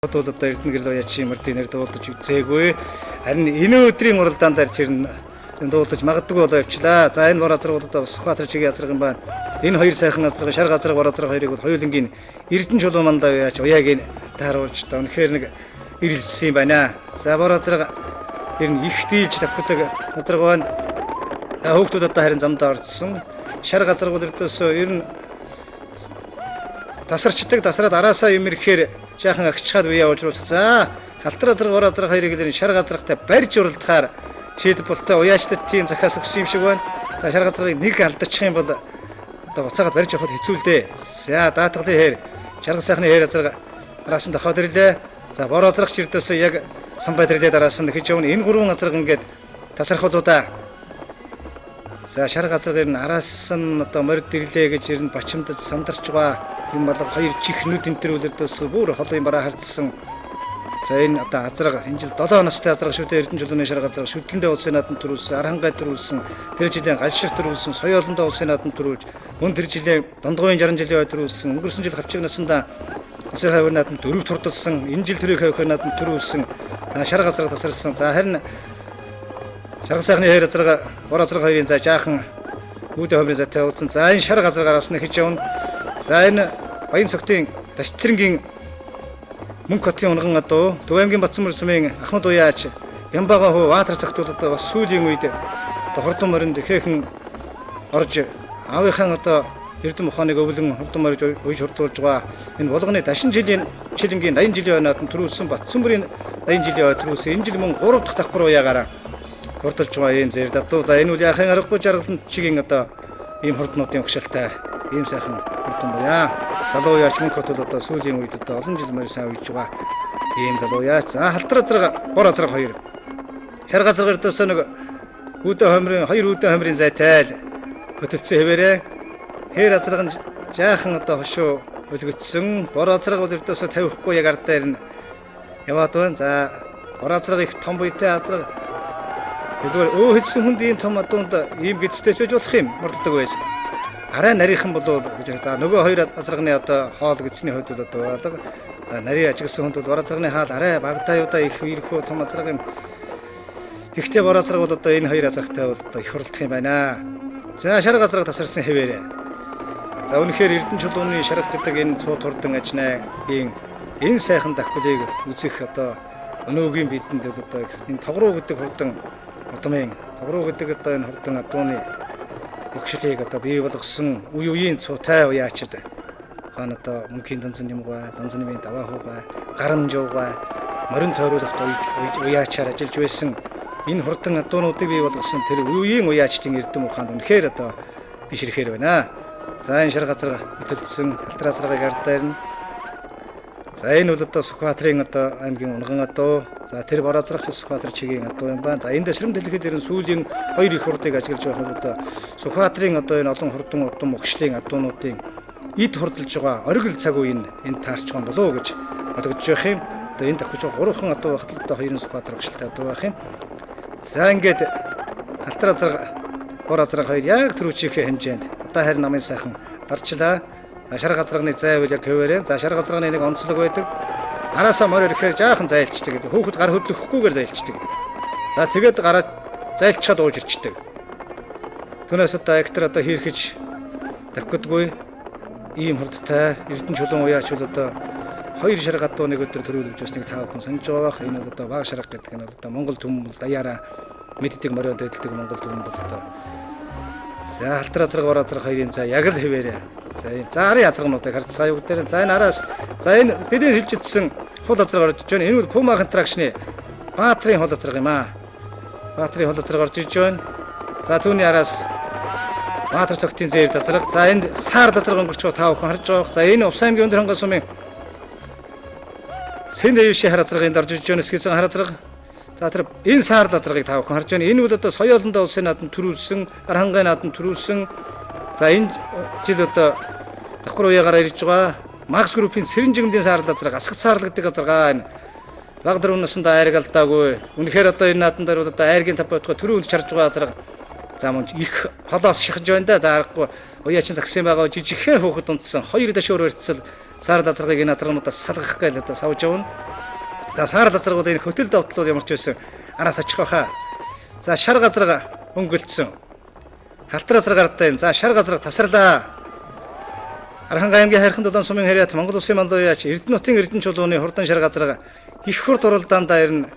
Бол одоо Эрдэнэ гэрэл уяачийн мөрдийн нэр дуулдаж үзээгүй. Харин энэ өдрийн уралдаанд дарж ирнэ дуулдаж магадгүй болоо явчлаа. За энэ бор азраг бол одоо Сүхбаатар чигийн азраг юм байна. Энэ хоёр сайхан азраг, шар азраг, бор азраг хоёрыг бол хоёулангийн Эрдэнэ чулуу мандаа уяач уяагийн тааруулж та үнэхээр нэг ирэлжсэн юм байна. За бор азраг ер нь их дийлж тавхдаг азраг байна. Хүүхдүүд одоо харин замдаа орцсон. Шар азраг бол ердөөсөө ер нь тасарчдаг, тасраад араасаа юм ирэхээр жаахан агчхаад үе явуулж. За халтар азраг, бор азраг хоёрыг л шар азрагтай барьж уралдахаар шийдэл болтой уяачдад тийм захиас өгсөн юм шиг байна. За шар азрагыг нэг алдчих юм бол одоо буцаагаад барьж явахд хэцүү л дээ. За даатгалын хээр, шарга сайхны хээр азраг араас нь дохоод ирлээ. За бор азрагч ердөөсөө яг самбай ирлээ араас нь гэж явна. Энэ гурван азраг ингээд тасархуулуудаа. За шар азраг ер нь араас нь одоо морд ирлээ гэж ер нь бачимдаж сандарч байгаа юм бол хоёр чихнүүд энэ төр үлдөөс бүр холын бараа харцсан. За энэ одоо азраг энэ жил 7 настай азраг шүү дээ. Эрдэнэ чулууны шар азраг шүтлэндээ улсын наадам төрүүлсэн, Архангай төрүүлсэн, тэр жилийн галшир төрүүлсэн, Соёолондоо улсын наадам төрүүлж, мөн тэр жилийн Дондгойн 60 жилийн ой төрүүлсэн, өнгөрсөн жил хавчиг насандаа улсын хавь наадам дөрөв турдалсан, энэ жил төрийн хавь наадам төрүүлсэн. За шар азраг тасарсан. За харин шарга сайхны хээр азраг, бор азраг хоёрын за жаахан үүдэ хомрын затай уудсан. За энэ шар азрагараас нь хийж явна. За энэ Баян цогтын Дашцэрэнгийн мөнх хотын унган адуу Төваймгийн Батцамөр сумын Ахмад уяач Ямбага хуу Ваатар цогтууд одоо бас сүүлийн үед одоо хурдан моринд ихээхэн орж аавынхаа одоо Эрдэм ухааныг өвлөн хурдан морж уйж хурдуулж байгаа. Энэ болгоны Дашин жилийн Чилэнгийн 80 жилийн ойноод төрүүлсэн Батцамрын 80 жилийн ой төрүүлсэн. Энэ жил мөн 3 дахь давхар уяагаараа хурдулж байгаа юм зэр дадуу. За энэ үл яхын аргагүй жаргаланд чигийн одоо ийм хурднуудын өгшөлтэй ийм сайхан хурдан буяа. Залуу уяач мөнх хот бол одоо сүүлийн үед одоо олон жил морь сайн уйж байгаа ийм залуу уяач. За халтар азраг, бор азраг хоёр. Хэр газар гэрдөөсөө нэг үүдэ хомрын хоёр үүдэ хомрын зайтай л хөтөлцөн хэвээрээ. Хэр азраг нь жаахан одоо хошуу өлгөцсөн. Бор азраг бол ердөөсөө тавихгүй яг ард дээр нь яваад байна. За бор азраг их том буйтай азраг. Өө хэлсэн хүнд ийм том адуунд ийм гэцтэй ч байж болох юм морддог байж. Арай нарийнхан болов гэж. За нөгөө хоёр азрагны одоо хоол гэцний хувьд бол одоо алга. За нарийн ажигласан хүнд бол бор азрагны хаал арай багтаа юудаа их ирхүү том азраг юм. Тэгвэл бор азраг бол одоо энэ хоёр азрагтай бол одоо их хуралдах юм байна. За шар азраг тасарсан хэвээрээ. За үнэхээр Эрдэнэ чулууны шарга гэдэг энэ цууд хурдан ажнаа энэ сайхан давхлыг үзэх одоо өнөөгийн бидэнд бол одоо энэ тогруу гэдэг хурдан удмын тогруу гэдэг одоо энэ хурдан адууны өгшлийг одоо бий болгосон үе үеийн цуутай уяачид хаана одоо мөнхийн данцны юмгаа, данцны бие даваа хуугаа, гарамжуугаа, морин тойруулахт уяачаар ажиллаж байсан энэ хурдан адуунуудыг бий болгосон тэр үе үеийн уяачдын эрдэм ухаанд үнэхээр одоо бишрэхээр байна. За энэ шар газар хөтөлдсөн алтар азрагыг ардаарна. За энэ бол одоо Сүхбаатарын одоо аймгийн унган адуу. За тэр бор азрагч Сүхбаатар чигийн адуу юм байна. За энэ дэшрэм дэлгэхэд ерэн сүүлийн хоёр их хурдыг ажиглаж байгаа юм одоо Сүхбаатарын одоо энэ олон хурдан удам өгшлийн адуунуудын эд хурдалж байгаа оргил цаг үеийн энэ таарч байгаа болов уу гэж бодогдож байх юм. Одоо энэ давхиж байгаа гурван адуу багт л одоо хоёрын Сүхбаатар өгшөлтэй адуу байх юм. За ингээд халтар азраг, бор азраг хоёр яг төрүүчийнхээ хэмжээнд одоо харин намын сайхан дарчлаа. Шар азрагны зай бол яг хэвээрээ. За шар азрагны нэг онцлог байдаг. Араасаа морь ирэхээр жаахан зайлчдаг. Хүүхэд гар хөдлөхгүйгээр зайлчдаг. За тэгээд гараа зайлчаад ууж ирчдэг. Түүнээс одоо актер одоо хийрхэж давхидгүй ийм хурдтай Эрдэнэ чулуун уяач бол одоо хоёр шар гадуу нэг өдөр төрүүлж байсныг таа бүхэн санаж байгаа бах. Энэ бол одоо баг шарга гэдэг нь бол одоо Монгол төмөн бол даяараа мэддэг морион дэдэлдэг Монгол төмөн бол одоо. За халтар азраг, бор азраг хоёрын за яг л хэвээрээ. За арын азрагнуудыг харцгаа юу гэдэг. За энэ араас за энэ дэдэн хилжидсэн хул азраг орж иж байна. Энэ бол Puma контракшны Баатрын хул азраг юм аа. Баатрын хул азраг орж иж байна. За түүний араас Баатар цогтын зээр азраг. За энд саар азраг өнгөрч байгаа таа бүхэн харж байгаа. За энэ Увс аймгийн өндөр хангас сумын Сэндээвши хар азрагын орж иж байна. Эсгэсэн хар азраг. За тэр энэ саар азрагыг таа бүхэн харж байна. Энэ бол одоо Соёолондоо улсын наадам төрүүлсэн, Архангай наадам төрүүлсэн. За энэ жил одоо давхар уяагаараа ирж байгаа Макс группийн Сэрэнжигмдийн саар азраг, Асгат саар гэдэг азрагаа энэ баг дөрвөн наснд айраг алдаагүй. Үнэхээр одоо энэ наадам дээр бол одоо айргийн тав бодгоо төрөө үнд чарж байгаа азраг. За мөн их холоос шихэж байна да. За аргагүй уяачин загсан байгаа жижигхэн хөөхд унтсан хоёр дашуур барьцал саар дазаргыг энэ азаргнуудаас салгах гэж одоо савж явна. За саар дазаргууд энэ хөтөл давтлууд ямар ч байсан араас очих байхаа. За шар газарга өнгөлдсөн. Халтар азаргаартай. За шар газарга тасарлаа. Аранхай аймгийн хайрхан дулаан сумын харьяат Монгол Улсын мандуу яач Эрдэнэтийн Эрдэнэ чулууны хурдан шар газарга их хурд уралдаандаа ирнэ.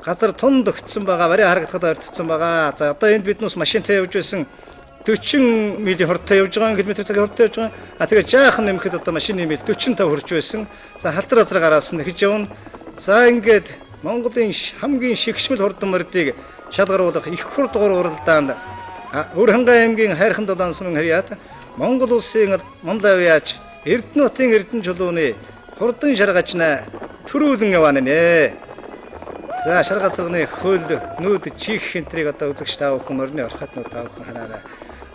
Газар тунд өгцсөн байгаа, барай харагдахад ойртогдсон байгаа. За одоо энд биднээс машинтай явж байсан 40 милийн хурдтай явж байгаа, км цагийн хурдтай явж байгаа. Тэгээ жаахан нэмэхэд одоо машины мил 45 хүрч байсан. За халтар азаргаараас нэхэж явна. За ингээд Монголын хамгийн шигшмэл хурдан мордыг шалгаруулах их хурд уралдаанд Өрхөнгай аймгийн хайрхан дулаан сумын харьяат Монгол Улсын мандуу яач Эрдэнэтийн Эрдэнэ чулууны хурдан шаргачна төрүүлэн явна нэ. За шар газарганы хөл нүүд чих хинтрийг одоо үзэгч таа бүхэн орны орхотнууд таа бүхэн хараарай.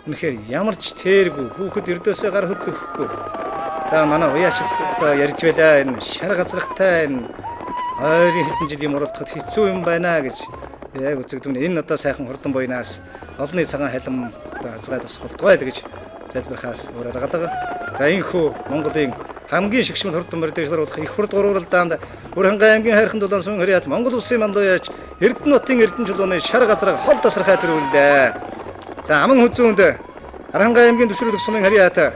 Үнэхээр ямар ч тэргүй хүүхэд өрдөөсөө гар хөдлөхгүй. За манай уяачд одоо ярьж байлаа энэ шар газаргатай энэ ойрын хэдэн жилийн муралдахад хэцүү юм байна гэж яг үзэгдэн. Энэ одоо сайхан хурдан буйнаас олонний цагаан халим одоо азгай тус болтгой гэж залбирхаас өөр аргалга. За энэхүү Монголын хамгийн шигшмэл хурдан мордыг шалгаруулах их хурд уралдаанд Өрхөнгай аймгийн хайрхан дулаан сумын харьяат Монгол Улсын мандуу яач Эрдэнэтийн Эрдэнэ чулууны шар газарга хол тасархай төрүүллээ. За аман хүзүүнд Аранхай аймгийн төвшрөлөх сумын харьяат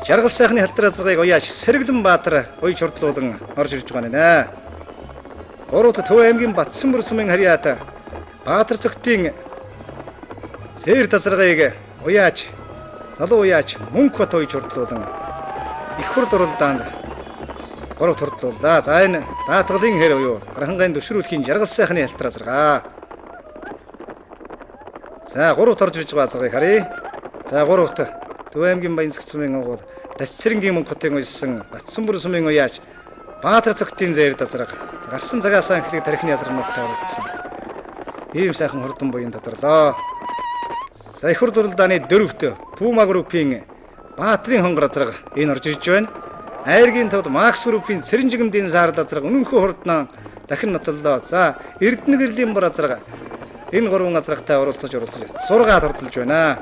жаргал сайхны халтар азаргыг уяач Сэргэлэн Баатар уяж хурдлуулан орж ирж байгаа нэ. Гуравт Төв аймгийн Батсанбөр сумын харьяат Баатар цогтын зээр тасаргыг уяач залуу уяач Мөнхбат уяж хурдлуулан их хурд уралдаанд гуравт хурдлууллаа. За энэ даатгалын хэр буюу Аранхайн төвшрүүлэхийн жаргал сайхны халтар азаргаа. За гуравт орж ирж байгаа азаргыг харъя. За гуравт Төв аймгийн Баянсагт сумын агуул Дасцэрэнгийн Мөнхбатын уйсан Батсанбөр сумын уяач Баатар цогтын зээр тасарга гарсан цагаас анхлыг тарихны азарнуудтай оролцсон. Ийм сайхан хурдан буян тодорлоо. За их хурд уралдааны дөрөвт Пума группийн Баатрын хонгор азарга энэ орж ирж байна. Айргийн төвд Макс группийн Цэрэнжигэмдийн саар азарга өнөнхөө хурднаа дахин нотлолоо. За Эрдэнэ гэрлийн бор азарга энэ гурван азаргатай оролцож сургаад хурдлж байна.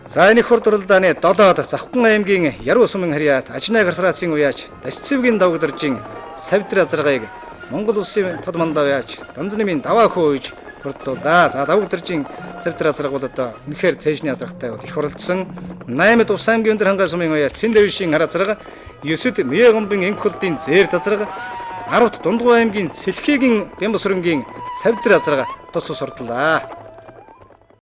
За энэ хурд уралдааны 7-д Завхан аймгийн Яруу сумын харьяат Ажнаа корпорацийн уяач Дасцэвгийн давгдоржин Савдир азаргыг Монгол Улсын тод мандуу яач Данзанымын даваа хөөж хурдлууллаа. За давгдоржин Савдир азарга бол одоо үнэхээр цэжний азаргатай бол их хуралдсан. 8-д Ус аймгийн Өндөрхангай сумын уяач Цэндавишийн хар азарга 9-д Мээгомбын Энхулдын зээр азарга 10-д Дундгой аймгийн Цэлхээгийн Бямбас хөрөнгийн Савдир азарга тус хурдлаа.